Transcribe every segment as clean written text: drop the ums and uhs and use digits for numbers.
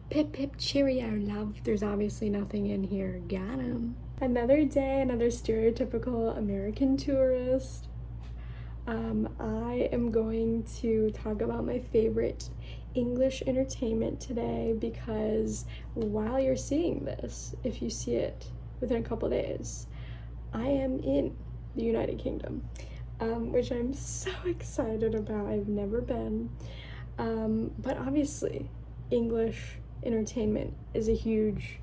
Pip pip cheerio, love. There's obviously nothing in here. Got him. Another day, another stereotypical American tourist. I am going to talk about my favorite English entertainment today because while you're seeing this, if you see it within a couple days, I am in the United Kingdom, which I'm so excited about. I've never been. But obviously, English entertainment is a huge,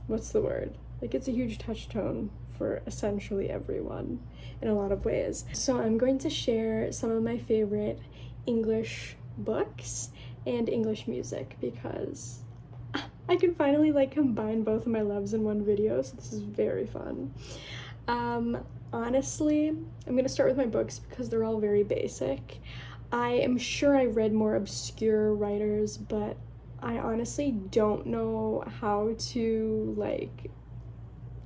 what's the word? Like, it's a huge touchstone for essentially everyone in a lot of ways. So I'm going to share some of my favorite English books and English music because I can finally combine both of my loves in one video, so this is very fun. Honestly, I'm gonna start with my books because they're all very basic. I am sure I read more obscure writers, but I honestly don't know how to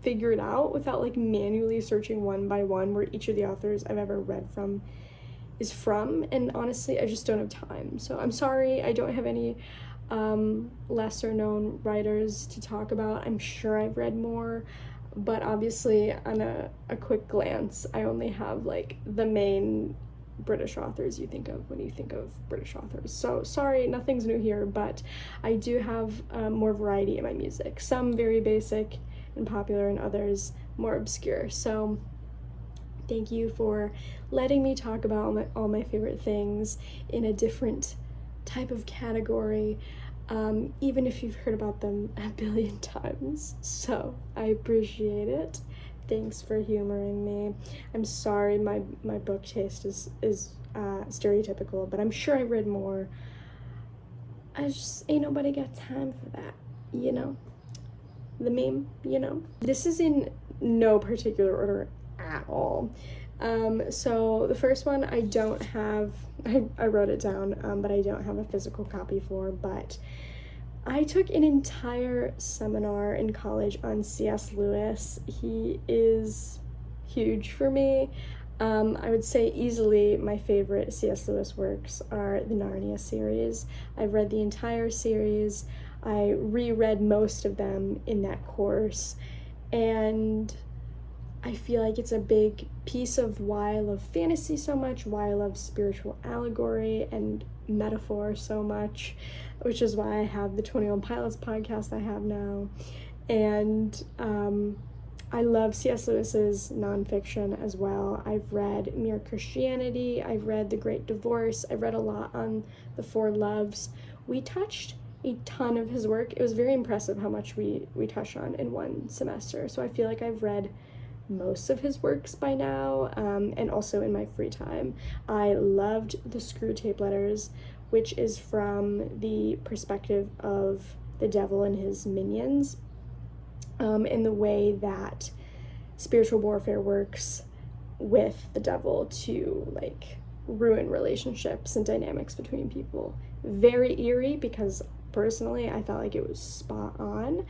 figure it out without manually searching one by one where each of the authors I've ever read from is from, and honestly I just don't have time. So I'm sorry I don't have any lesser known writers to talk about. I'm sure I've read more, but obviously on a quick glance I only have the main British authors you think of when you think of British authors. So sorry, nothing's new here, but I do have more variety in my music. Some very basic and popular and others more obscure. So thank you for letting me talk about all my favorite things in a different type of category, even if you've heard about them a billion times. So I appreciate it. Thanks for humoring me. I'm sorry my book taste is stereotypical, but I'm sure I read more. I just ain't nobody got time for that, you know? The meme, you know? This is in no particular order at all. So the first one I don't have, I wrote it down, but I don't have a physical copy for, but I took an entire seminar in college on C.S. Lewis. He is huge for me. I would say easily my favorite C.S. Lewis works are the Narnia series. I've read the entire series. I reread most of them in that course, and I feel like it's a big piece of why I love fantasy so much, why I love spiritual allegory and metaphor so much, which is why I have the 21 Pilots podcast I have now. And I love C.S. Lewis's nonfiction as well. I've read Mere Christianity, I've read The Great Divorce, I've read a lot on The Four Loves. We touched a ton of his work. It was very impressive how much we touched on in one semester. So I feel like I've read most of his works by now, and also in my free time. I loved the Screw Tape Letters, which is from the perspective of the devil and his minions, in the way that spiritual warfare works with the devil to ruin relationships and dynamics between people. Very eerie because personally I felt like it was spot on.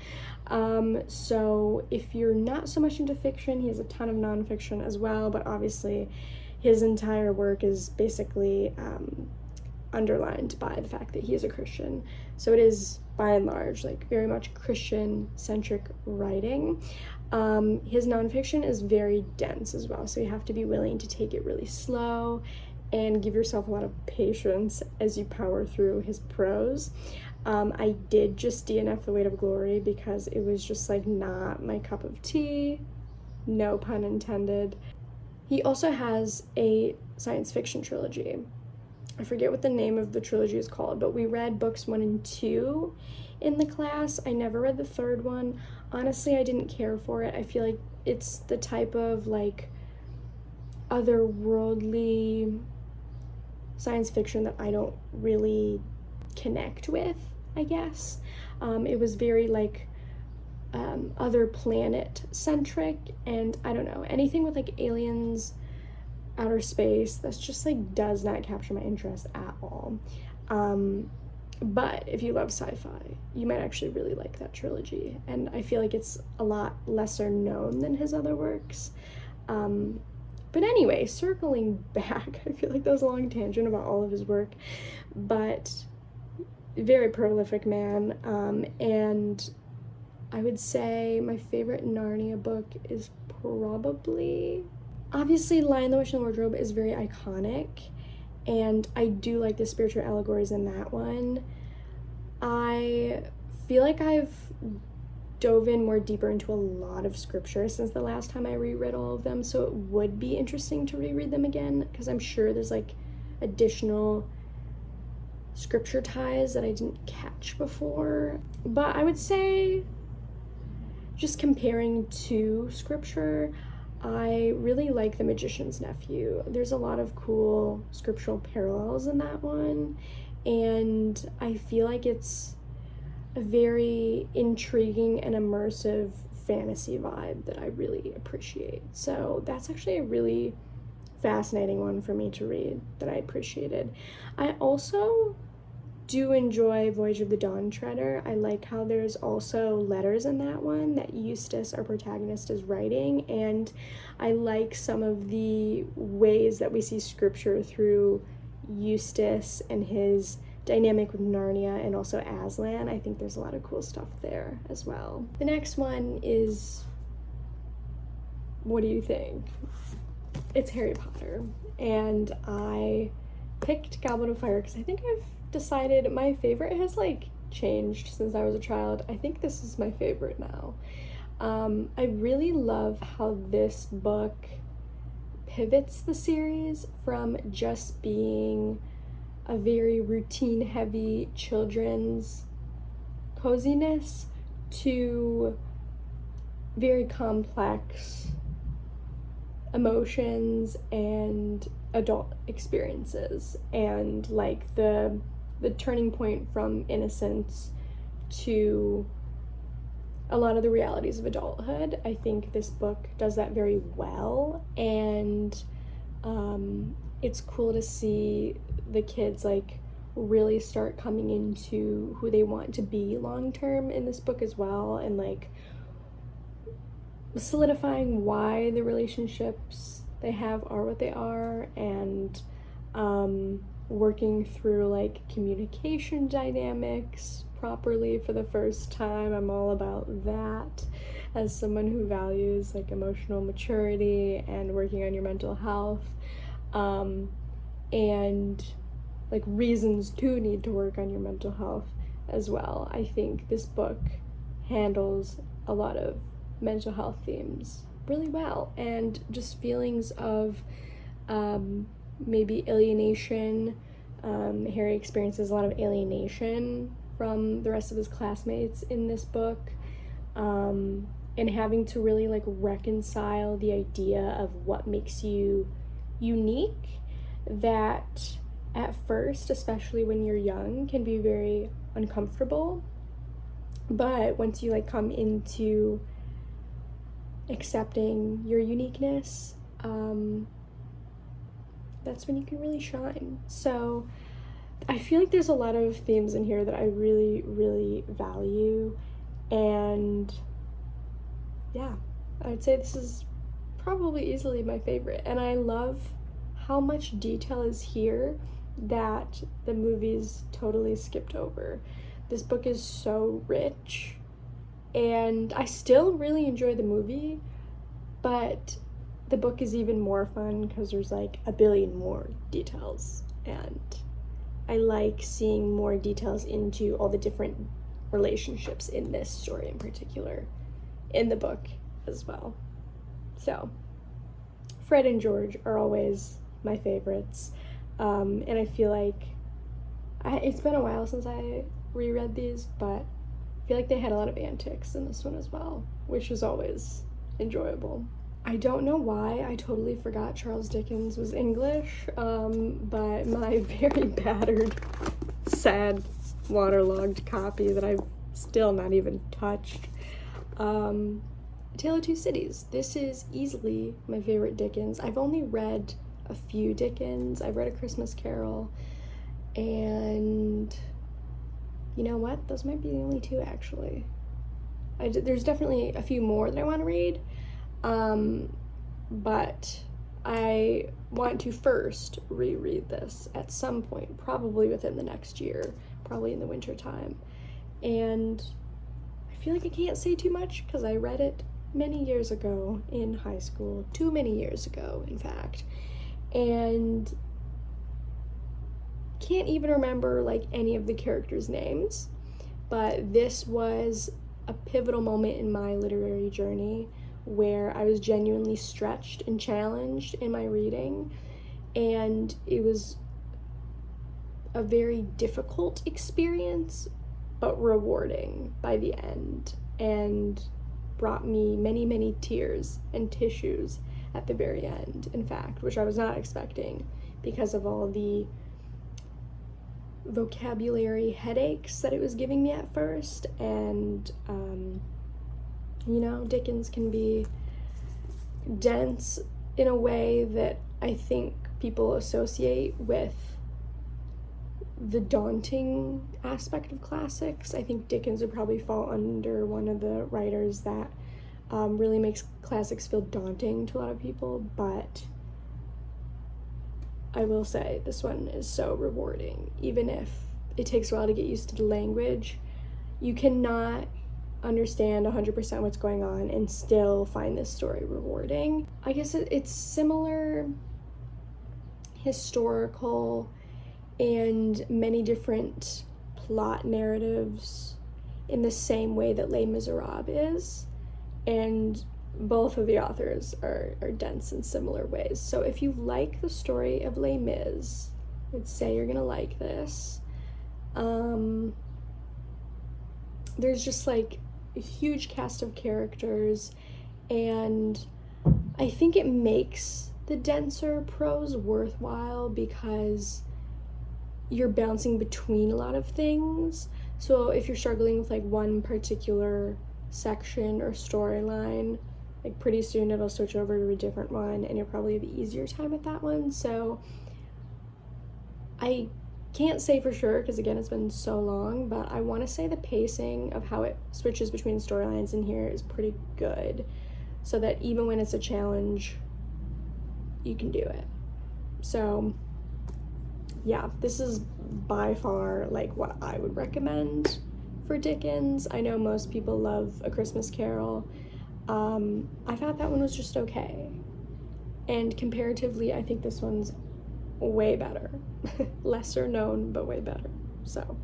So if you're not so much into fiction, he has a ton of nonfiction as well, but obviously his entire work is basically underlined by the fact that he is a Christian. So it is by and large very much Christian centric writing. His nonfiction is very dense as well, so you have to be willing to take it really slow and give yourself a lot of patience as you power through his prose. I did just DNF The Weight of Glory because it was just not my cup of tea, no pun intended. He also has a science fiction trilogy. I forget what the name of the trilogy is called, but we read books 1 and 2 in the class. I never read the third one. Honestly, I didn't care for it. I feel like it's the type of otherworldly science fiction that I don't really connect with, I guess. It was very other planet centric, and I don't know, anything with aliens, outer space, that's just does not capture my interest at all. But if you love sci-fi, you might actually really like that trilogy, and I feel like it's a lot lesser known than his other works. But anyway, circling back, I feel like that was a long tangent about all of his work, but very prolific man, and I would say my favorite Narnia book is probably, obviously, Lion, the Witch, and the Wardrobe is very iconic, and I do like the spiritual allegories in that one. I feel like I've dove in more deeper into a lot of scripture since the last time I reread all of them, so it would be interesting to reread them again, because I'm sure there's like additional scripture ties that I didn't catch before. But I would say, just comparing to scripture, I really like The Magician's Nephew. There's a lot of cool scriptural parallels in that one, and I feel like it's a very intriguing and immersive fantasy vibe that I really appreciate. So that's actually a really fascinating one for me to read that I appreciated. I also do enjoy Voyage of the Dawn Treader. I like how there's also letters in that one that Eustace, our protagonist, is writing, and I like some of the ways that we see scripture through Eustace and his dynamic with Narnia and also Aslan. I think there's a lot of cool stuff there as well. The next one is, what do you think? It's Harry Potter, and I picked Goblet of Fire because I think I've decided my favorite has like changed since I was a child. I think this is my favorite now. I really love how this book pivots the series from just being a very routine heavy children's coziness to very complex emotions and adult experiences, and like the turning point from innocence to a lot of the realities of adulthood. I think this book does that very well, and it's cool to see the kids like really start coming into who they want to be long term in this book as well, and like solidifying why the relationships they have are what they are, and working through like communication dynamics properly for the first time. I'm all about that as someone who values like emotional maturity and working on your mental health, and like reasons to need to work on your mental health as well. I think this book handles a lot of mental health themes really well, and just feelings of maybe alienation. Harry experiences a lot of alienation from the rest of his classmates in this book, and having to really like reconcile the idea of what makes you unique, that at first, especially when you're young, can be very uncomfortable, but once you like come into accepting your uniqueness, that's when you can really shine. So I feel like there's a lot of themes in here that I really, really value, and yeah, I would say this is probably easily my favorite, and I love how much detail is here that the movies totally skipped over. This book is so rich, and I still really enjoy the movie, but the book is even more fun because there's like a billion more details, and I like seeing more details into all the different relationships in this story in particular in the book as well. So Fred and George are always my favorites, and I feel like it's been a while since I reread these, but I feel like they had a lot of antics in this one as well, which was always enjoyable. I don't know why I totally forgot Charles Dickens was English, but my very battered, sad, waterlogged copy that I've still not even touched, Tale of Two Cities. This is easily my favorite Dickens. I've only read a few Dickens. I've read A Christmas Carol, and you know what? Those might be the only two, actually. There's definitely a few more that I want to read, but I want to first reread this at some point, probably within the next year, probably in the winter time. And I feel like I can't say too much because I read it many years ago in high school, too many years ago, in fact, and can't even remember like any of the characters' names. But this was a pivotal moment in my literary journey where I was genuinely stretched and challenged in my reading, and it was a very difficult experience, but rewarding by the end, and brought me many, many tears and tissues at the very end, in fact, which I was not expecting because of all the vocabulary headaches that it was giving me at first. And Dickens can be dense in a way that I think people associate with the daunting aspect of classics. I think Dickens would probably fall under one of the writers that really makes classics feel daunting to a lot of people, but I will say this one is so rewarding. Even if it takes a while to get used to the language, you cannot understand 100% what's going on and still find this story rewarding. I guess it's similar historical and many different plot narratives in the same way that Les Miserables is, and both of the authors are dense in similar ways. So if you like the story of Les Mis, I'd say you're gonna like this. There's just like a huge cast of characters, and I think it makes the denser prose worthwhile because you're bouncing between a lot of things. So if you're struggling with like one particular section or storyline, like pretty soon it'll switch over to a different one and you'll probably have an easier time with that one. So I can't say for sure because again it's been so long, but I want to say the pacing of how it switches between storylines in here is pretty good, so that even when it's a challenge you can do it. So yeah, this is by far like what I would recommend for Dickens. I know most people love A Christmas Carol. I thought that one was just okay, and comparatively I think this one's way better. Lesser known, but way better. So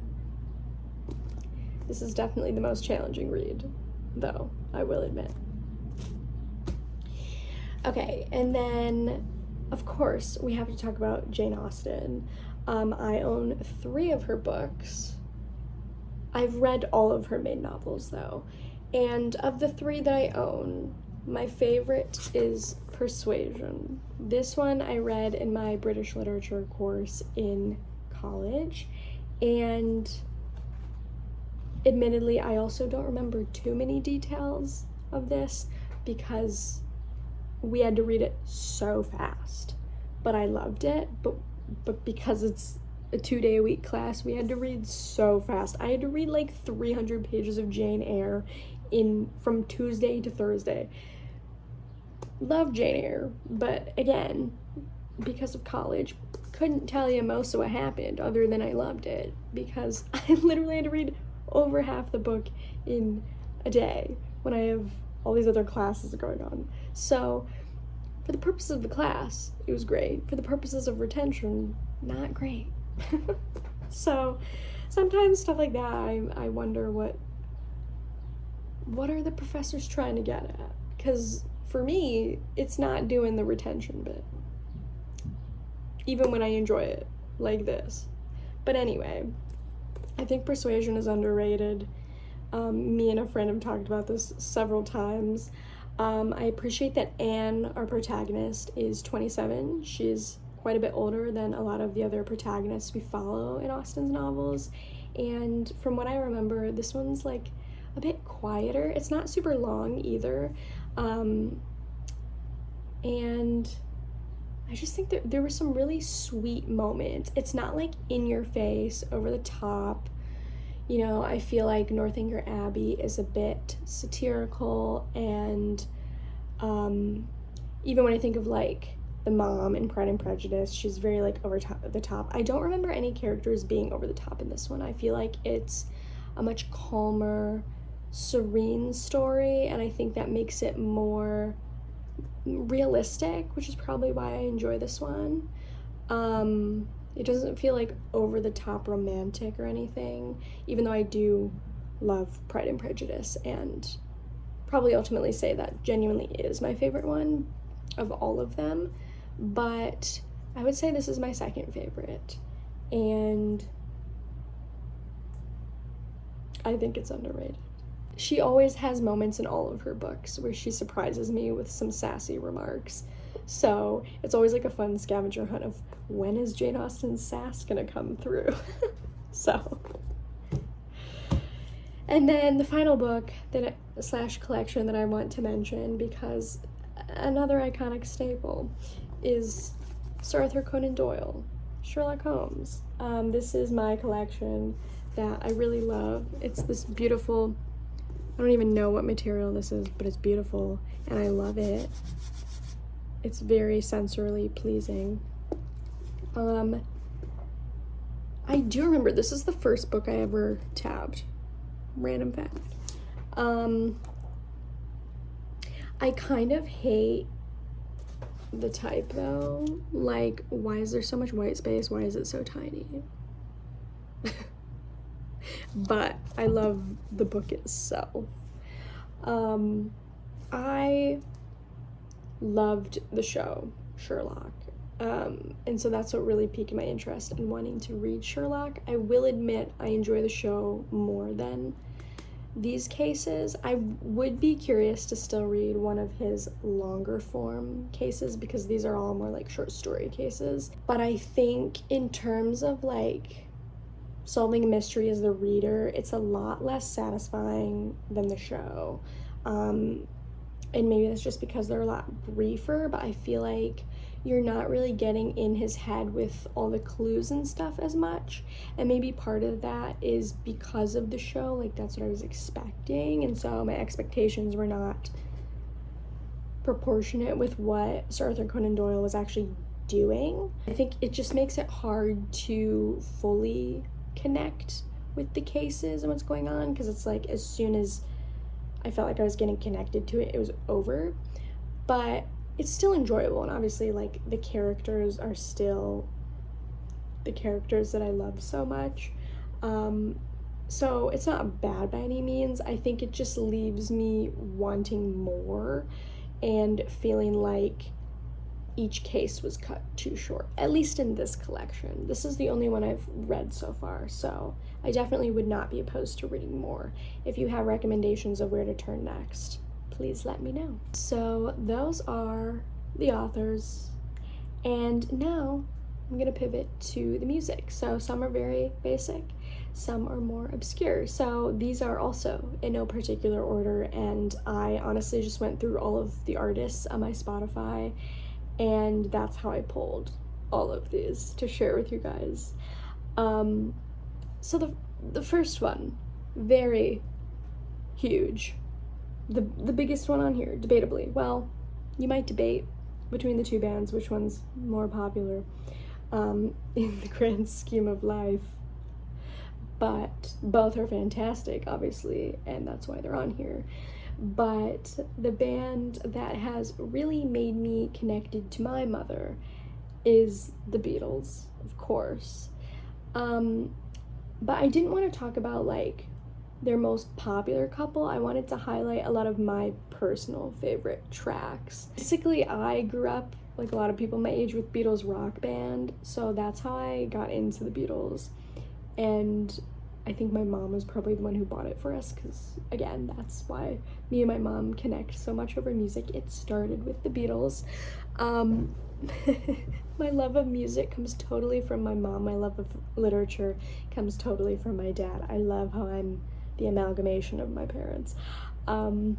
this is definitely the most challenging read, though, I will admit. Okay, and then of course we have to talk about Jane Austen. I own 3 of her books. I've read all of her main novels though, and of the 3 that I own, my favorite is Persuasion. This one I read in my British literature course in college, and admittedly I also don't remember too many details of this because we had to read it so fast, but I loved it. But because it's a 2-day-a-week class, we had to read so fast. I had to read like 300 pages of Jane Eyre from Tuesday to Thursday. Love Jane Eyre, but again, because of college, couldn't tell you most of what happened other than I loved it, because I literally had to read over half the book in a day when I have all these other classes going on. So for the purposes of the class, it was great. For the purposes of retention, not great. So sometimes stuff like that, I wonder what are the professors trying to get at? Because for me, it's not doing the retention bit, even when I enjoy it like this. But anyway, I think Persuasion is underrated. Me and a friend have talked about this several times. I appreciate that Anne, our protagonist, is 27. She's quite a bit older than a lot of the other protagonists we follow in Austen's novels. And from what I remember, this one's like a bit quieter. It's not super long either. And I just think that there were some really sweet moments. It's not like in your face, over the top. You know, I feel like Northanger Abbey is a bit satirical, and even when I think of like the mom in Pride and Prejudice. She's very like over the top. I don't remember any characters being over the top in this one. I feel like it's a much calmer, serene story, and I think that makes it more realistic, which is probably why I enjoy this one. It doesn't feel like over the top romantic or anything, even though I do love Pride and Prejudice and probably ultimately say that genuinely is my favorite one of all of them. But I would say this is my second favorite, and I think it's underrated. She always has moments in all of her books where she surprises me with some sassy remarks. So it's always like a fun scavenger hunt of when is Jane Austen's sass gonna come through? So. And then the final book that slash collection that I want to mention, because another iconic staple, is Sir Arthur Conan Doyle, Sherlock Holmes. This is my collection that I really love. It's this beautiful, I don't even know what material this is, but it's beautiful and I love it. It's very sensorily pleasing. I do remember this is the first book I ever tabbed. Random fact. I kind of hate the type though. Like, why is there so much white space? Why is it so tiny? But I love the book itself. I loved the show Sherlock, and so that's what really piqued my interest in wanting to read Sherlock. I will admit I enjoy the show more than these cases. I would be curious to still read one of his longer form cases, because these are all more like short story cases. But I think in terms of like solving a mystery as the reader, it's a lot less satisfying than the show. And maybe that's just because they're a lot briefer, but I feel like you're not really getting in his head with all the clues and stuff as much. And maybe part of that is because of the show, like that's what I was expecting, and so my expectations were not proportionate with what Sir Arthur Conan Doyle was actually doing. I think it just makes it hard to fully connect with the cases and what's going on, because it's like as soon as I felt like I was getting connected to it, it was over. But it's still enjoyable, and obviously like the characters are still the characters that I love so much. So it's not bad by any means. I think it just leaves me wanting more and feeling like each case was cut too short, at least in this collection. This is the only one I've read so far, so I definitely would not be opposed to reading more. If you have recommendations of where to turn next, please let me know. So those are the authors, and now I'm gonna pivot to the music. So some are very basic, some are more obscure. So these are also in no particular order, and I honestly just went through all of the artists on my Spotify, and that's how I pulled all of these to share with you guys. So the first one, very huge, the biggest one on here, debatably. Well, you might debate between the two bands which one's more popular in the grand scheme of life, but both are fantastic, obviously, and that's why they're on here. But the band that has really made me connected to my mother is the Beatles, of course. But I didn't want to talk about like their most popular couple. I wanted to highlight a lot of my personal favorite tracks. Basically, I grew up, like a lot of people my age, with Beatles Rock Band, so that's how I got into the Beatles. And I think my mom was probably the one who bought it for us, because again, that's why me and my mom connect so much over music. It started with the Beatles. My love of music comes totally from my mom. My love of literature comes totally from my dad. I love how I'm the amalgamation of my parents. And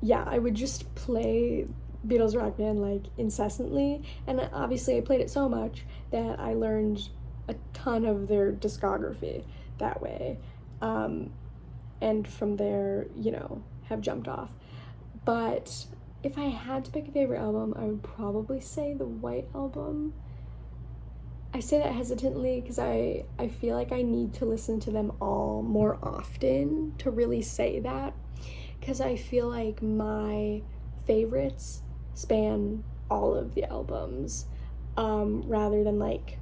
yeah, I would just play Beatles Rock Band like incessantly, and obviously I played it so much that I learned a ton of their discography that way, and from there, you know, have jumped off. But if I had to pick a favorite album, I would probably say the White Album. I say that hesitantly because I feel like I need to listen to them all more often to really say that, because I feel like my favorites span all of the albums, rather than like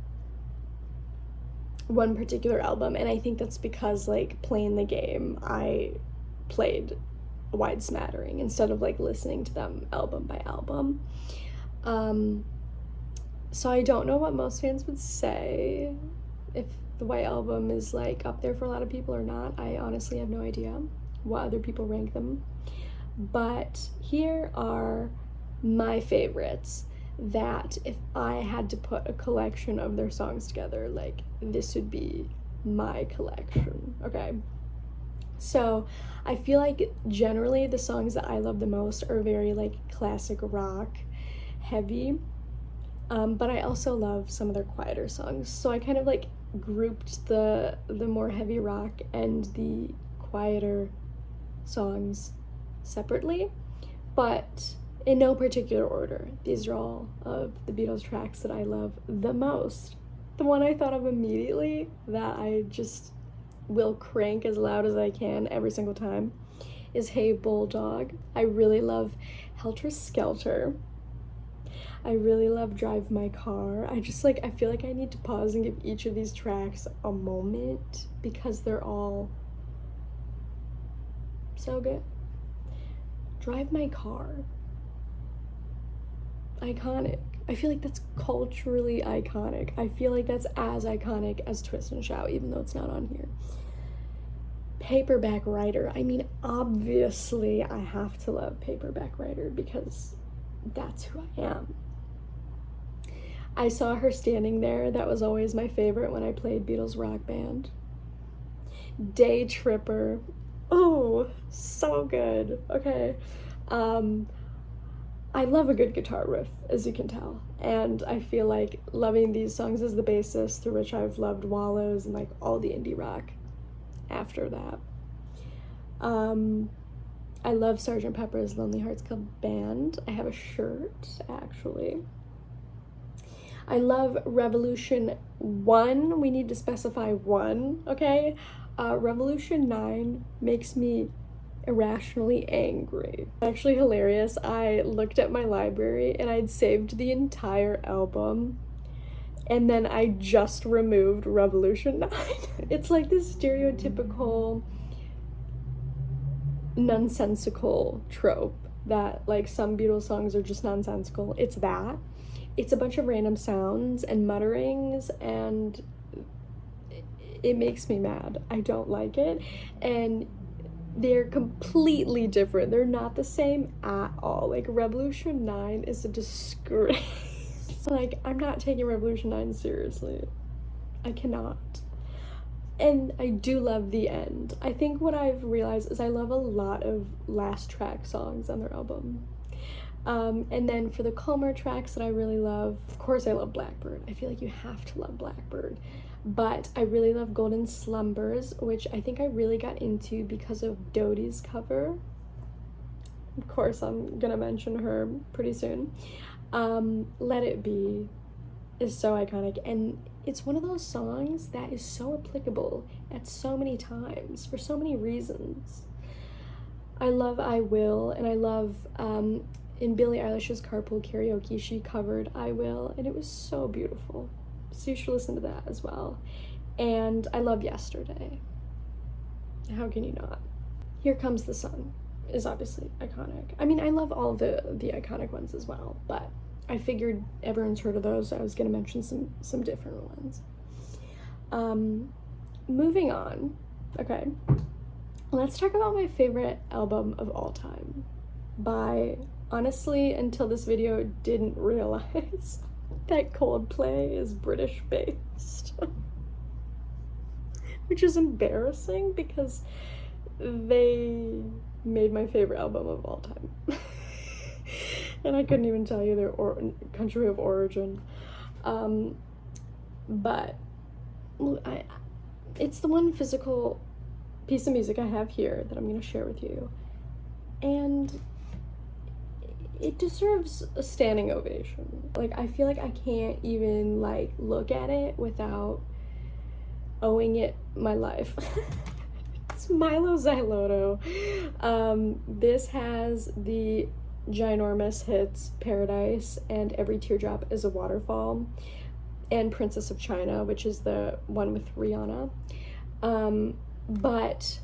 one particular album. And I think that's because, like, playing the game, I played a wide smattering instead of like listening to them album by album. So I don't know what most fans would say, if the White Album is like up there for a lot of people or not. I honestly have no idea what other people rank them. But here are my favorites that if I had to put a collection of their songs together, like, this would be my collection, okay? So I feel like generally the songs that I love the most are very like classic rock heavy, but I also love some of their quieter songs. So I kind of like grouped the more heavy rock and the quieter songs separately, but in no particular order. These are all of the Beatles tracks that I love the most. The one I thought of immediately that I just will crank as loud as I can every single time is Hey Bulldog. I really love Helter Skelter. I really love Drive My Car. I feel like I need to pause and give each of these tracks a moment because they're all so good. Drive My Car. Iconic. I feel like that's culturally iconic. I feel like that's as iconic as Twist and Shout, even though it's not on here. Paperback Writer. I mean, obviously I have to love Paperback Writer because that's who I am. I saw her standing there. That was always my favorite when I played Beatles Rock Band. Day Tripper. Oh, so good. Okay. I love a good guitar riff, as you can tell, and I feel like loving these songs as the basis through which I've loved Wallows and like all the indie rock after that. I love Sgt. Pepper's Lonely Hearts Club Band. I have a shirt, actually. I love Revolution 1. We need to specify 1, okay? Revolution 9 makes me irrationally angry. Actually hilarious. I looked at my library and I'd saved the entire album and then I just removed Revolution 9. It's like this stereotypical nonsensical trope that like some Beatles songs are just nonsensical. It's that. It's a bunch of random sounds and mutterings and it makes me mad. I don't like it. And they're completely different. They're not the same at all. Like, Revolution 9 is a disgrace. Like, I'm not taking Revolution 9 seriously. I cannot. And I do love The End. I think what I've realized is I love a lot of last track songs on their album. And then for the calmer tracks that I really love, of course I love Blackbird. I feel like you have to love Blackbird. But I really love Golden Slumbers, which I think I really got into because of Dodie's cover. Of course, I'm gonna mention her pretty soon. Let It Be is so iconic, and it's one of those songs that is so applicable at so many times for so many reasons. I love I Will, and I love in Billie Eilish's Carpool Karaoke, she covered I Will, and it was so beautiful. So you should listen to that as well. And I love Yesterday. How can you not? Here Comes the Sun is obviously iconic. I mean, I love all the iconic ones as well, but I figured everyone's heard of those, so I was going to mention some different ones. Moving on. Okay. Let's talk about my favorite album of all time by, honestly, until this video, didn't realize that Coldplay is British based. Which is embarrassing because they made my favorite album of all time. And I couldn't even tell you their country of origin. But it's the one physical piece of music I have here that I'm going to share with you. And it deserves a standing ovation. Like, I feel like I can't even, like, look at it without owing it my life. It's Milo Xyloto. This has the ginormous hits Paradise and Every Teardrop is a Waterfall, and Princess of China, which is the one with Rihanna. But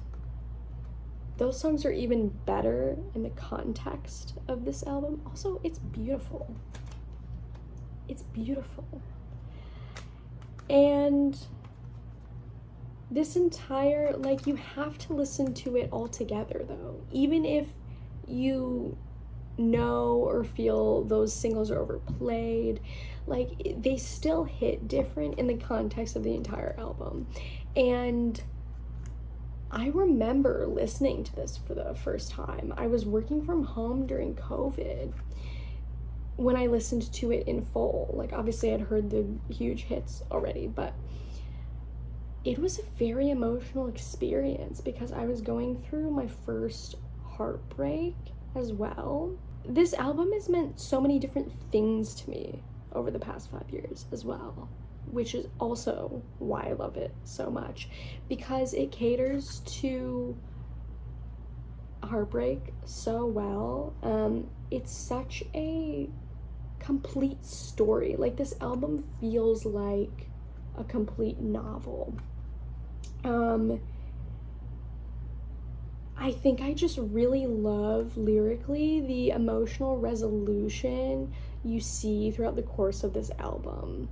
those songs are even better in the context of this album. Also, it's beautiful. It's beautiful. And this entire, like, you have to listen to it all together, though. Even if you know or feel those singles are overplayed, like, they still hit different in the context of the entire album. And I remember listening to this for the first time. I was working from home during COVID when I listened to it in full. Like, obviously I'd heard the huge hits already, but it was a very emotional experience because I was going through my first heartbreak as well. This album has meant so many different things to me over the past 5 years as well, which is also why I love it so much, because it caters to heartbreak so well. It's such a complete story. Like, this album feels like a complete novel. I think I just really love lyrically the emotional resolution you see throughout the course of this album.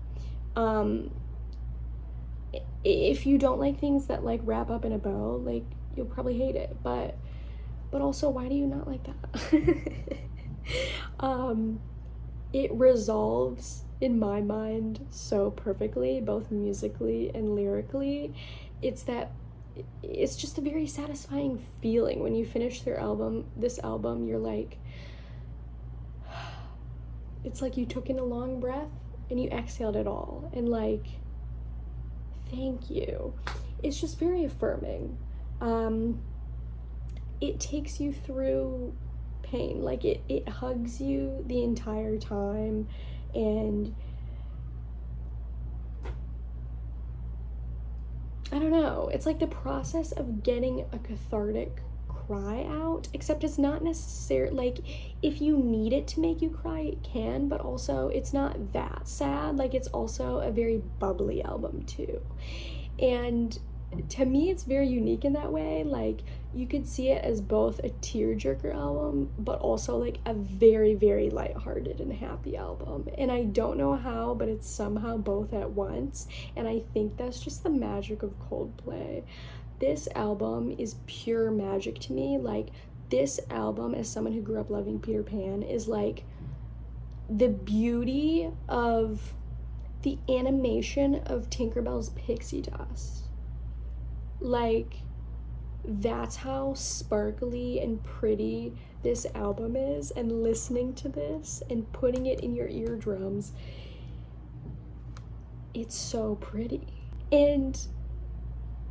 If you don't like things that, like, wrap up in a bow, like, you'll probably hate it, but also, why do you not like that? It resolves in my mind so perfectly, both musically and lyrically. It's just a very satisfying feeling when you finish this album, you're like, it's like you took in a long breath and you exhaled it all, and, like, thank you. It's just very affirming. It takes you through pain, like, it hugs you the entire time, and I don't know, it's like the process of getting a cathartic cry out, except it's not necessarily, like, if you need it to make you cry, it can, but also it's not that sad. Like, it's also a very bubbly album too, and to me it's very unique in that way. Like, you could see it as both a tearjerker album, but also, like, a very, very lighthearted and happy album, and I don't know how, but it's somehow both at once, and I think that's just the magic of Coldplay. This album is pure magic to me. Like, this album, as someone who grew up loving Peter Pan, is like the beauty of the animation of Tinkerbell's pixie dust. Like, that's how sparkly and pretty this album is, and listening to this and putting it in your eardrums, it's so pretty. And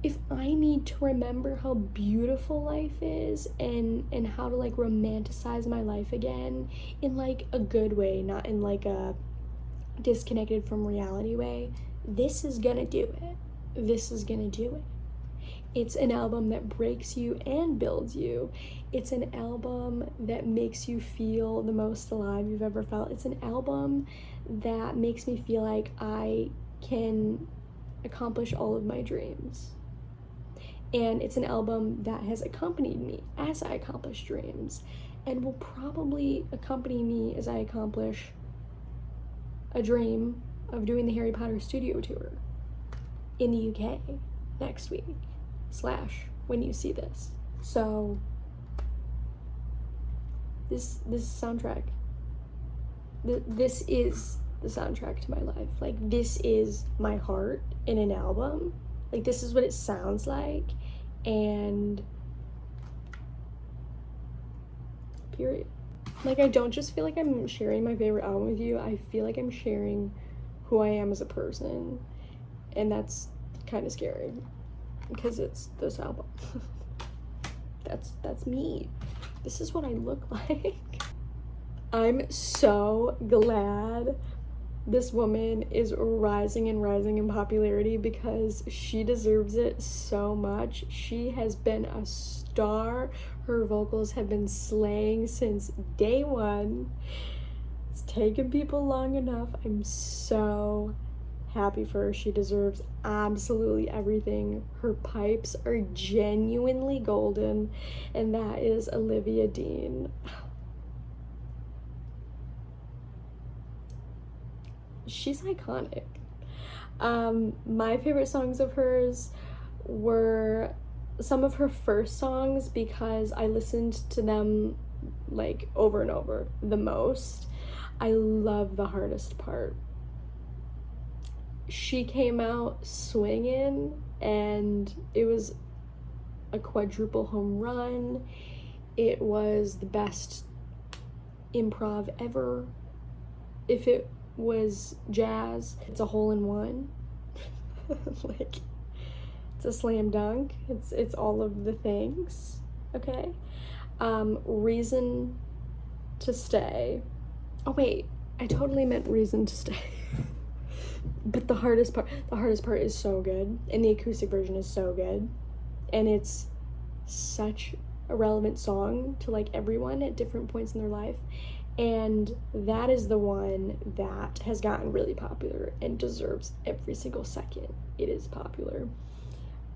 if I need to remember how beautiful life is and how to, like, romanticize my life again in, like, a good way, not in, like, a disconnected from reality way, this is gonna do it. This is gonna do it. It's an album that breaks you and builds you. It's an album that makes you feel the most alive you've ever felt. It's an album that makes me feel like I can accomplish all of my dreams. And it's an album that has accompanied me as I accomplish dreams, and will probably accompany me as I accomplish a dream of doing the Harry Potter studio tour in the UK next week, / when you see this. So this soundtrack, this is the soundtrack to my life. Like, this is my heart in an album. Like, this is what it sounds like, and period. Like, I don't just feel like I'm sharing my favorite album with you, I feel like I'm sharing who I am as a person, and that's kind of scary, because it's this album. That's me. This is what I look like. I'm so glad this woman is rising and rising in popularity because she deserves it so much. She has been a star. Her vocals have been slaying since day one. It's taken people long enough. I'm so happy for her. She deserves absolutely everything. Her pipes are genuinely golden, and that is Olivia Dean. She's iconic. My favorite songs of hers were some of her first songs because I listened to them like over and over the most. I love The Hardest Part. She came out swinging and it was a quadruple home run. It was the best improv ever. If it was jazz, it's a hole in one. Like, it's a slam dunk. It's all of the things. Okay. Reason to Stay. Oh wait, I totally meant Reason to Stay. But the hardest part is so good, and the acoustic version is so good, and it's such a relevant song to like everyone at different points in their life. And that is the one that has gotten really popular and deserves every single second it is popular.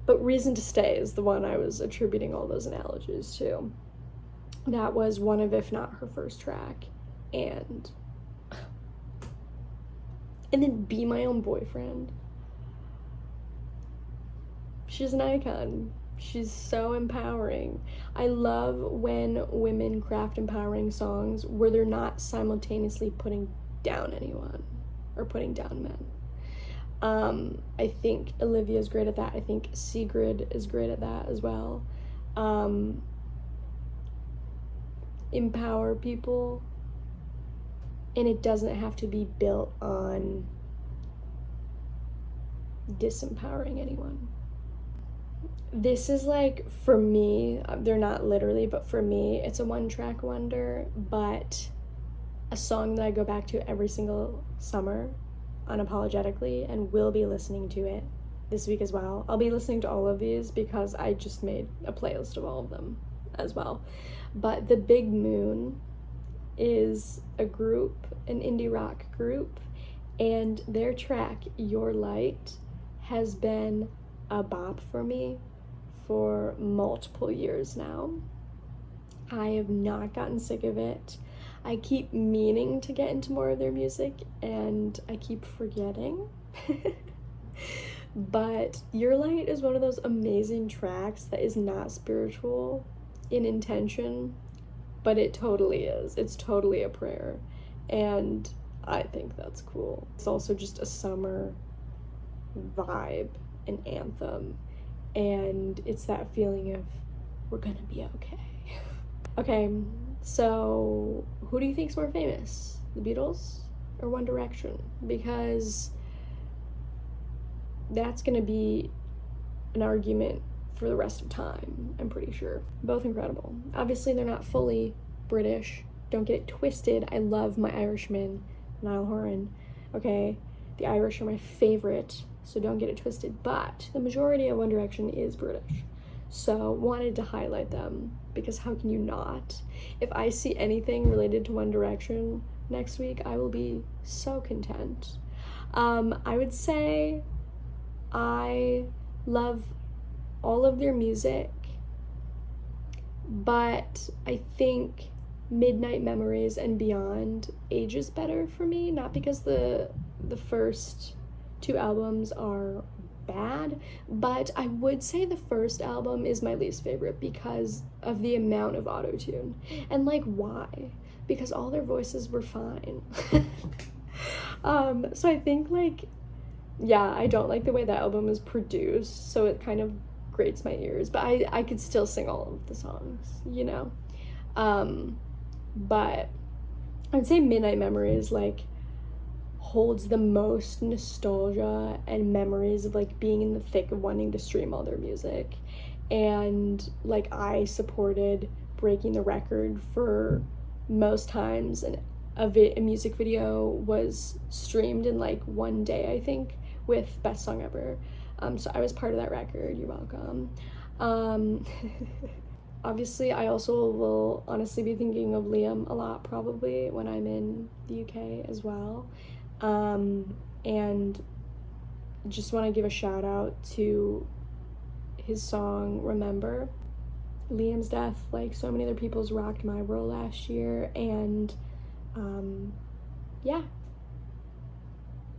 But Reason to Stay is the one I was attributing all those analogies to. That was one of, if not her first track. And then Be My Own Boyfriend. She's an icon. She's so empowering. I love when women craft empowering songs where they're not simultaneously putting down anyone or putting down men. I think Olivia's great at that. I think Sigrid is great at that as well. Empower people, and it doesn't have to be built on disempowering anyone. This is like, for me, they're not literally, but for me, it's a one-track wonder, but a song that I go back to every single summer, unapologetically, and will be listening to it this week as well. I'll be listening to all of these because I just made a playlist of all of them as well. But The Big Moon is a group, an indie rock group, and their track, Your Light, has been a bop for me for multiple years now. I have not gotten sick of it. I keep meaning to get into more of their music, and I keep forgetting. But Your Light is one of those amazing tracks that is not spiritual in intention, but it totally is. It's totally a prayer, and I think that's cool. It's also just a summer vibe, an anthem, and it's that feeling of we're gonna be okay. Okay, so who do you think's more famous, the Beatles or One Direction? Because that's gonna be an argument for the rest of time, I'm pretty sure. Both incredible. Obviously, they're not fully British. Don't get it twisted. I love my Irishman, Niall Horan. Okay, the Irish are my favorite, so don't get it twisted. But the majority of One Direction is British. So wanted to highlight them because how can you not? If I see anything related to One Direction next week, I will be so content. I would say I love all of their music, but I think Midnight Memories and Beyond ages better for me, not because the first two albums are bad, but I would say the first album is my least favorite because of the amount of auto-tune. And like, why? Because all their voices were fine. So I think like, yeah, I don't like the way that album is produced, so it kind of grates my ears, but I could still sing all of the songs, you know? But I'd say Midnight Memories like holds the most nostalgia and memories of like being in the thick of wanting to stream all their music. And like I supported breaking the record for most times a music video was streamed in like one day, I think, with Best Song Ever. So I was part of that record. You're welcome. Obviously, I also will honestly be thinking of Liam a lot probably when I'm in the UK as well. And just want to give a shout out to his song Remember. Liam's death, like so many other people's, rocked my world last year, and yeah,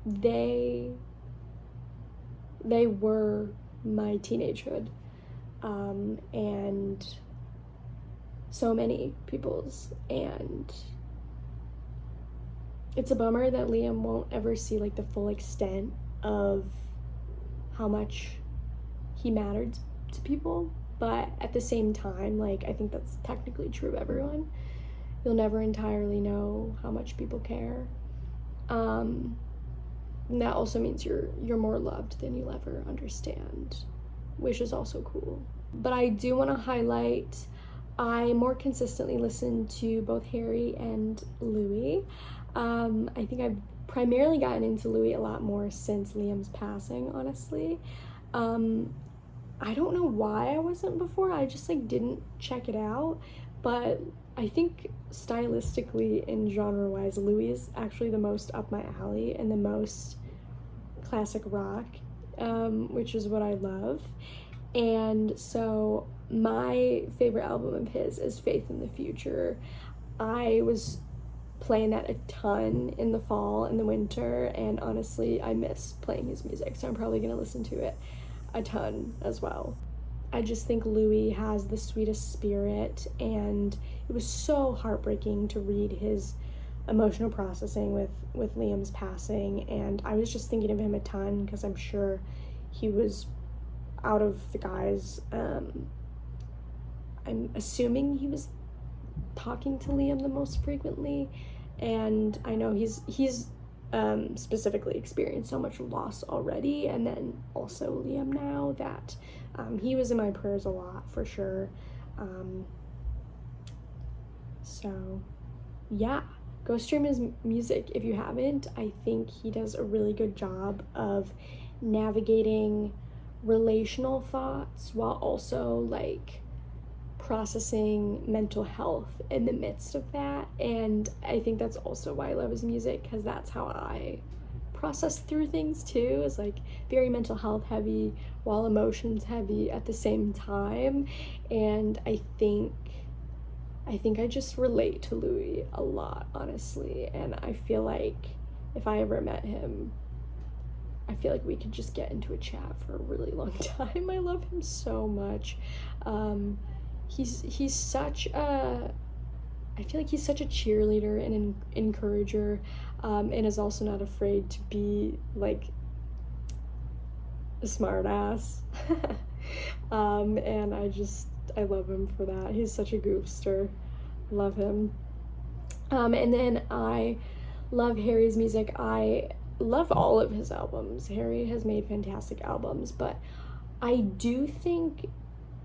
they were my teenagehood, and so many people's, and it's a bummer that Liam won't ever see like the full extent of how much he mattered to people. But at the same time, like, I think that's technically true of everyone. You'll never entirely know how much people care. And that also means you're more loved than you'll ever understand, which is also cool. But I do want to highlight, I more consistently listen to both Harry and Louis. I think I've primarily gotten into Louis a lot more since Liam's passing, honestly. I don't know why I wasn't before. I just like didn't check it out. But I think stylistically and genre-wise, Louis is actually the most up my alley and the most classic rock, which is what I love. And so my favorite album of his is Faith in the Future. I was playing that a ton in the fall and the winter, and honestly, I miss playing his music, so I'm probably gonna listen to it a ton as well. I just think Louis has the sweetest spirit, and it was so heartbreaking to read his emotional processing with Liam's passing, and I was just thinking of him a ton because I'm sure he was, out of the guys, I'm assuming he was talking to Liam the most frequently, and I know he's specifically experienced so much loss already, and then also Liam now, that he was in my prayers a lot for sure. So yeah, go stream his music if you haven't. I think he does a really good job of navigating relational thoughts while also like processing mental health in the midst of that. And I think that's also why I love his music, because that's how I process through things too, is like very mental health heavy while emotions heavy at the same time. And I think I just relate to Louis a lot, honestly, and I feel like if I ever met him, I feel like we could just get into a chat for a really long time. I love him so much. He's such a, I feel like he's such a cheerleader and an encourager, and is also not afraid to be like a smart ass. And I love him for that. He's such a goofster. Love him. And then I love Harry's music. I love all of his albums. Harry has made fantastic albums, but I do think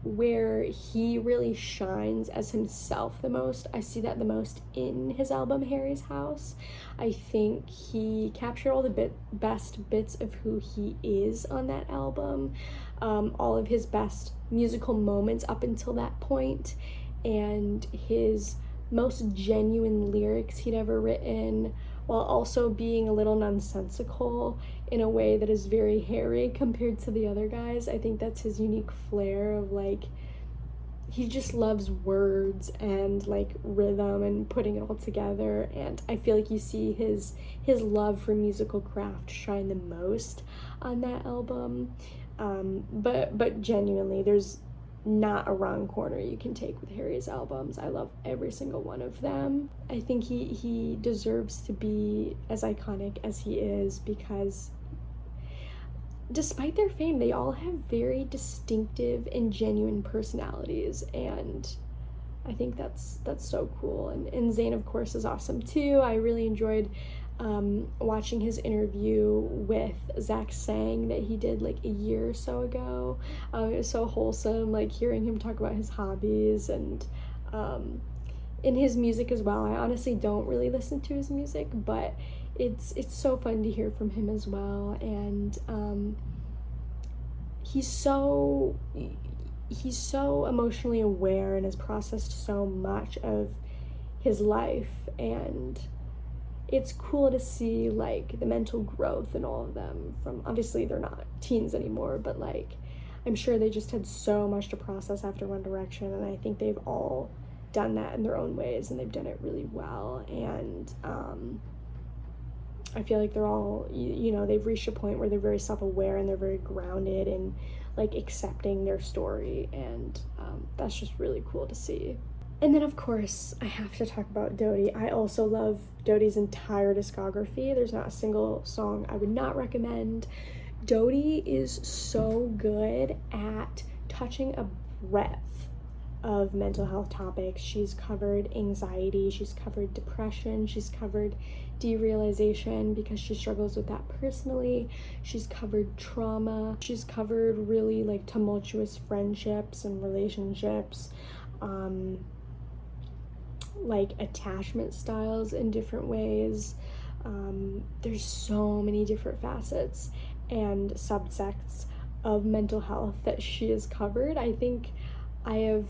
where he really shines as himself the most, I see that the most in his album Harry's House. I think he captured all the best bits of who he is on that album, all of his best musical moments up until that point, and his most genuine lyrics he'd ever written, while also being a little nonsensical in a way that is very Harry compared to the other guys. I think that's his unique flair of like, he just loves words and like rhythm and putting it all together, and I feel like you see his love for musical craft shine the most on that album. But genuinely, there's not a wrong corner you can take with Harry's albums. I love every single one of them. I think he deserves to be as iconic as he is, because despite their fame, they all have very distinctive and genuine personalities, and I think that's so cool. And Zayn, of course, is awesome too. I really enjoyed watching his interview with Zach Sang that he did like a year or so ago. It was so wholesome, like hearing him talk about his hobbies, and in his music as well. I honestly don't really listen to his music, but it's so fun to hear from him as well. And he's so emotionally aware and has processed so much of his life, and it's cool to see like the mental growth in all of them. From, obviously they're not teens anymore, but like I'm sure they just had so much to process after One Direction, and I think they've all done that in their own ways, and they've done it really well. And I feel like they're all, you know, they've reached a point where they're very self-aware and they're very grounded in like accepting their story, and that's just really cool to see. And then of course I have to talk about Dodie. I also love Dodie's entire discography. There's not a single song I would not recommend. Dodie is so good at touching a breadth of mental health topics. She's covered anxiety, she's covered depression, she's covered derealization because she struggles with that personally. She's covered trauma. She's covered really like tumultuous friendships and relationships, like attachment styles in different ways. There's so many different facets and subsects of mental health that she has covered. I think I have,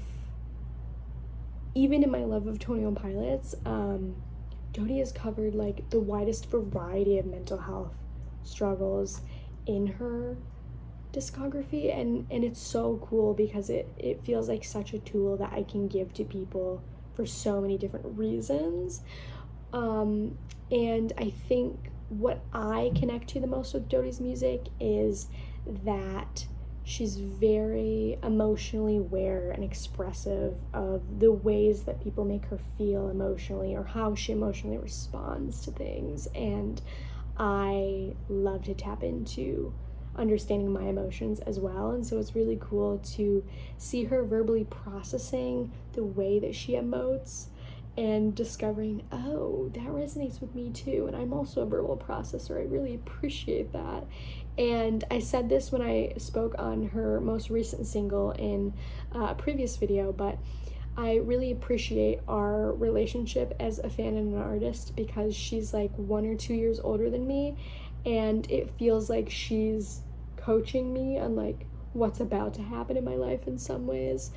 even in my love of 21 Pilots, Dodie has covered like the widest variety of mental health struggles in her discography, and it's so cool because it feels like such a tool that I can give to people for so many different reasons. And I think what I connect to the most with Dodie's music is that she's very emotionally aware and expressive of the ways that people make her feel emotionally, or how she emotionally responds to things. And I love to tap into understanding my emotions as well. And so it's really cool to see her verbally processing the way that she emotes and discovering, oh, that resonates with me too. And I'm also a verbal processor. I really appreciate that. And I said this when I spoke on her most recent single in a previous video, but I really appreciate our relationship as a fan and an artist, because she's like 1 or 2 years older than me, and it feels like she's coaching me on like what's about to happen in my life in some ways,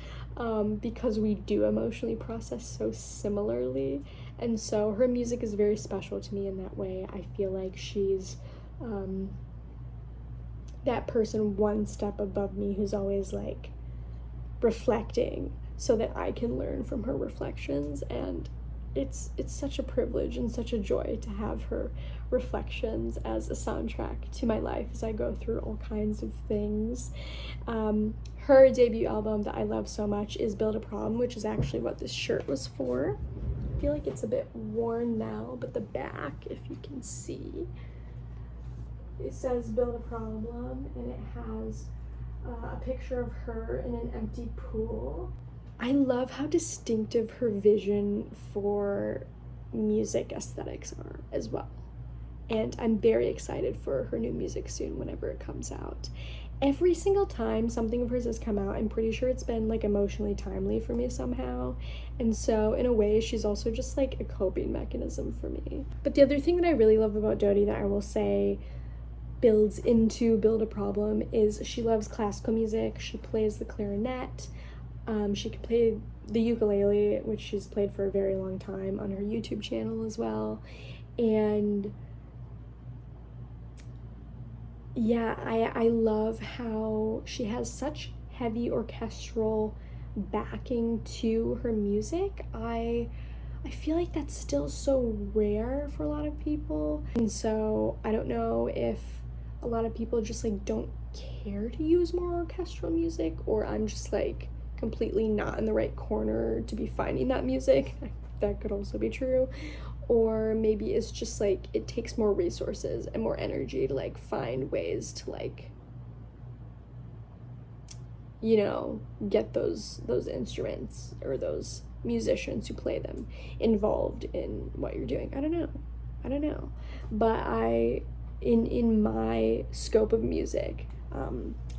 because we do emotionally process so similarly. And so her music is very special to me in that way. I feel like she's that person one step above me who's always like reflecting so that I can learn from her reflections. And it's such a privilege and such a joy to have her reflections as a soundtrack to my life as I go through all kinds of things. Her debut album that I love so much is Build a Problem, which is actually what this shirt was for. I feel like it's a bit worn now, but the back, if you can see, it says Build a Problem, and it has a picture of her in an empty pool. I love how distinctive her vision for music aesthetics are as well. And I'm very excited for her new music soon, whenever it comes out. Every single time something of hers has come out, I'm pretty sure it's been like emotionally timely for me somehow. And so in a way, she's also just like a coping mechanism for me. But the other thing that I really love about Dodie that I will say builds into Build a Problem is she loves classical music. She plays the clarinet. She can play the ukulele, which she's played for a very long time on her YouTube channel as well. And yeah, I love how she has such heavy orchestral backing to her music. I feel like that's still so rare for a lot of people. And so I don't know if a lot of people just like don't care to use more orchestral music, or I'm just like completely not in the right corner to be finding that music. That could also be true. Or maybe it's just like it takes more resources and more energy to like find ways to like, you know, get those instruments or those musicians who play them involved in what you're doing. I don't know. But in my scope of music,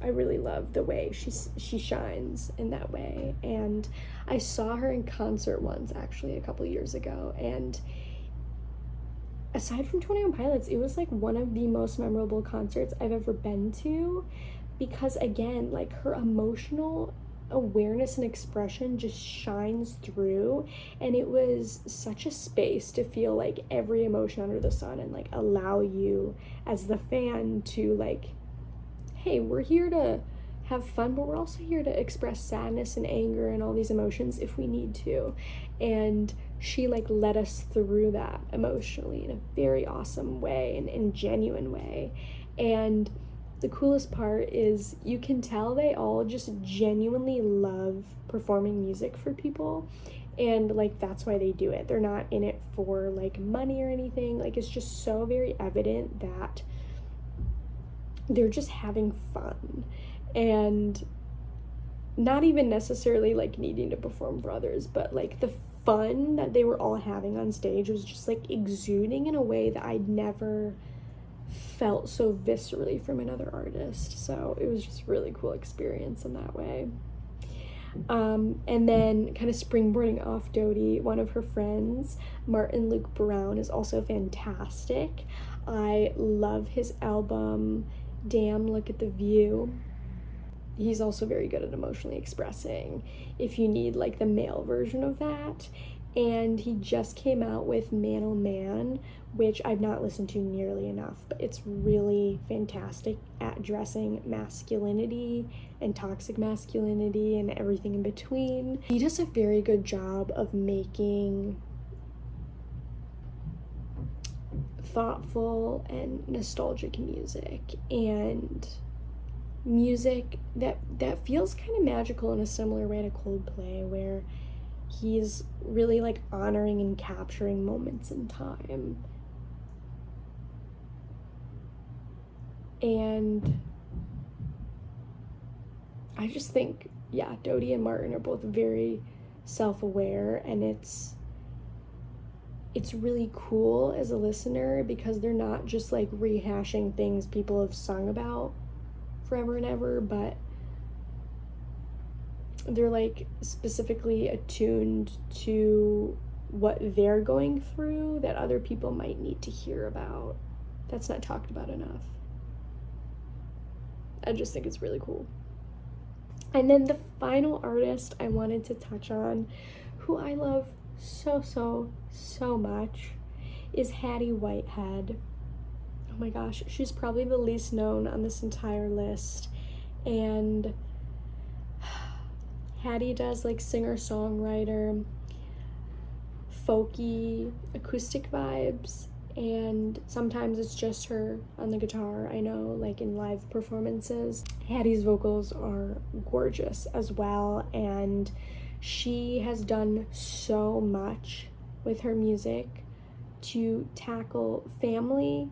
I really love the way she shines in that way. And I saw her in concert once, actually, a couple years ago, and aside from 21 Pilots, it was like one of the most memorable concerts I've ever been to, because again, like, her emotional awareness and expression just shines through, and it was such a space to feel like every emotion under the sun and like allow you as the fan to like, hey, we're here to have fun, but we're also here to express sadness and anger and all these emotions if we need to. And she like led us through that emotionally in a very awesome way and genuine way. And the coolest part is you can tell they all just genuinely love performing music for people, and like that's why they do it. They're not in it for like money or anything. Like, it's just so very evident that they're just having fun and not even necessarily like needing to perform for others, but like the fun that they were all having on stage was just like exuding in a way that I'd never felt so viscerally from another artist. So it was just a really cool experience in that way. And then kind of springboarding off Dodie, one of her friends, Martin Luke Brown, is also fantastic. I love his album Damn, Look at the View. He's also very good at emotionally expressing if you need like the male version of that. And he just came out with Man Oh Man, which I've not listened to nearly enough, but it's really fantastic at addressing masculinity and toxic masculinity and everything in between. He does a very good job of making thoughtful and nostalgic music, and music that feels kind of magical in a similar way to Coldplay, where he's really like honoring and capturing moments in time. And I just think, yeah, Dodie and Martin are both very self-aware, and it's really cool as a listener because they're not just like rehashing things people have sung about forever and ever, but they're like specifically attuned to what they're going through that other people might need to hear about. That's not talked about enough. I just think it's really cool. And then the final artist I wanted to touch on, who I love so much, is Hattie Whitehead. Oh my gosh, she's probably the least known on this entire list. And Hattie does like singer-songwriter, folky, acoustic vibes, and sometimes it's just her on the guitar, I know, like in live performances. Hattie's vocals are gorgeous as well, and she has done so much with her music to tackle family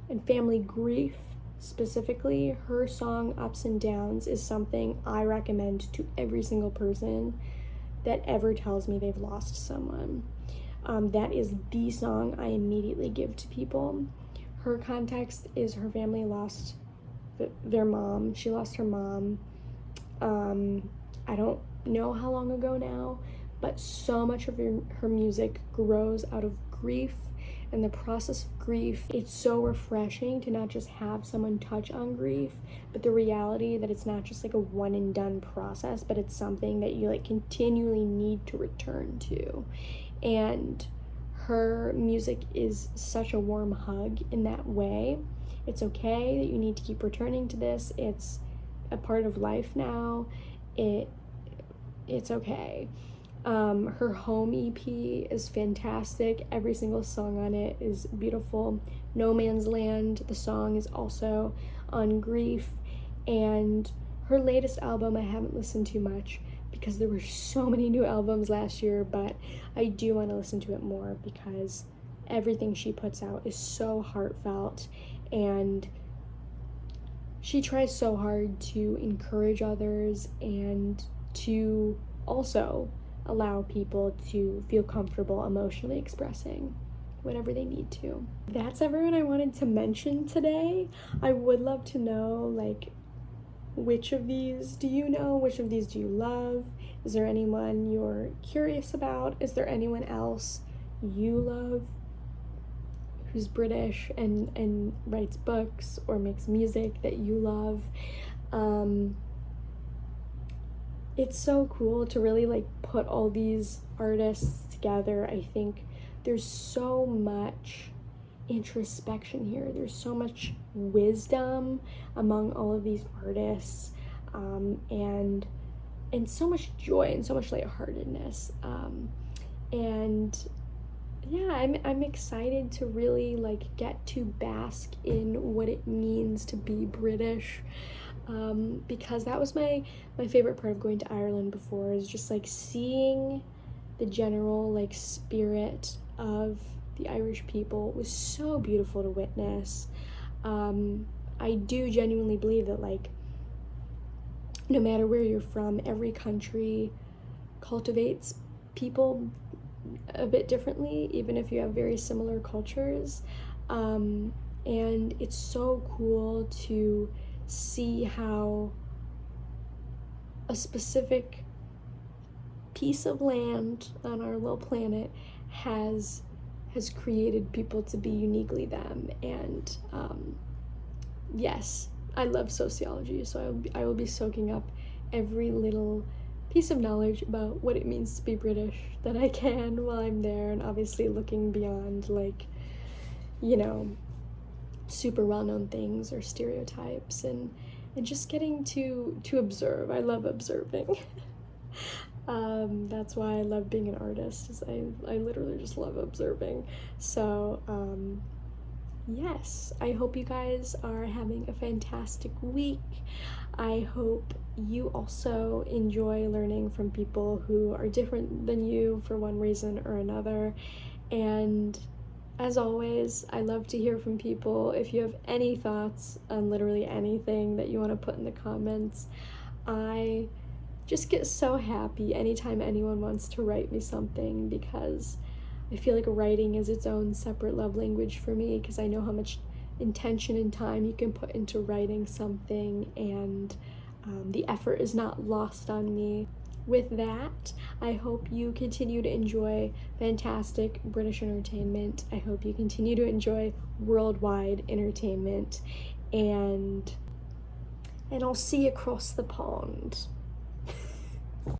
and family grief. Specifically, her song Ups and Downs is something I recommend to every single person that ever tells me they've lost someone. That is the song I immediately give to people. Her context is her family lost their mom. She lost her mom. I don't know how long ago now, but so much of her music grows out of grief and the process of grief. It's so refreshing to not just have someone touch on grief, but the reality that it's not just like a one and done process, but it's something that you like continually need to return to. And her music is such a warm hug in that way. It's okay that you need to keep returning to this. It's a part of life now. It's okay. Her Home EP is fantastic. Every single song on it is beautiful. No Man's Land, the song, is also on grief. And her latest album I haven't listened to much because there were so many new albums last year, but I do want to listen to it more because everything she puts out is so heartfelt, and she tries so hard to encourage others and to also allow people to feel comfortable emotionally expressing whatever they need to. That's everyone I wanted to mention today. I would love to know, like, which of these do you know? Which of these do you love? Is there anyone you're curious about? Is there anyone else you love who's British and writes books or makes music that you love? It's so cool to really like put all these artists together. I think there's so much introspection here. There's so much wisdom among all of these artists, and so much joy and so much lightheartedness. And yeah, I'm excited to really like get to bask in what it means to be British. Because that was my favorite part of going to Ireland before, is just like seeing the general like spirit of the Irish people. It was so beautiful to witness. I do genuinely believe that like no matter where you're from, every country cultivates people a bit differently, even if you have very similar cultures. And it's so cool to see how a specific piece of land on our little planet has created people to be uniquely them. And yes, I love sociology, so I will be soaking up every little piece of knowledge about what it means to be British that I can while I'm there, and obviously looking beyond like, you know, super well-known things or stereotypes, and just getting to observe. I love observing. That's why I love being an artist, is I literally just love observing. So yes, I hope you guys are having a fantastic week. I hope you also enjoy learning from people who are different than you for one reason or another. And as always, I love to hear from people. If you have any thoughts on literally anything that you want to put in the comments, I just get so happy anytime anyone wants to write me something, because I feel like writing is its own separate love language for me, because I know how much intention and time you can put into writing something, and the effort is not lost on me. With that, I hope you continue to enjoy fantastic British entertainment. I hope you continue to enjoy worldwide entertainment, and I'll see you across the pond.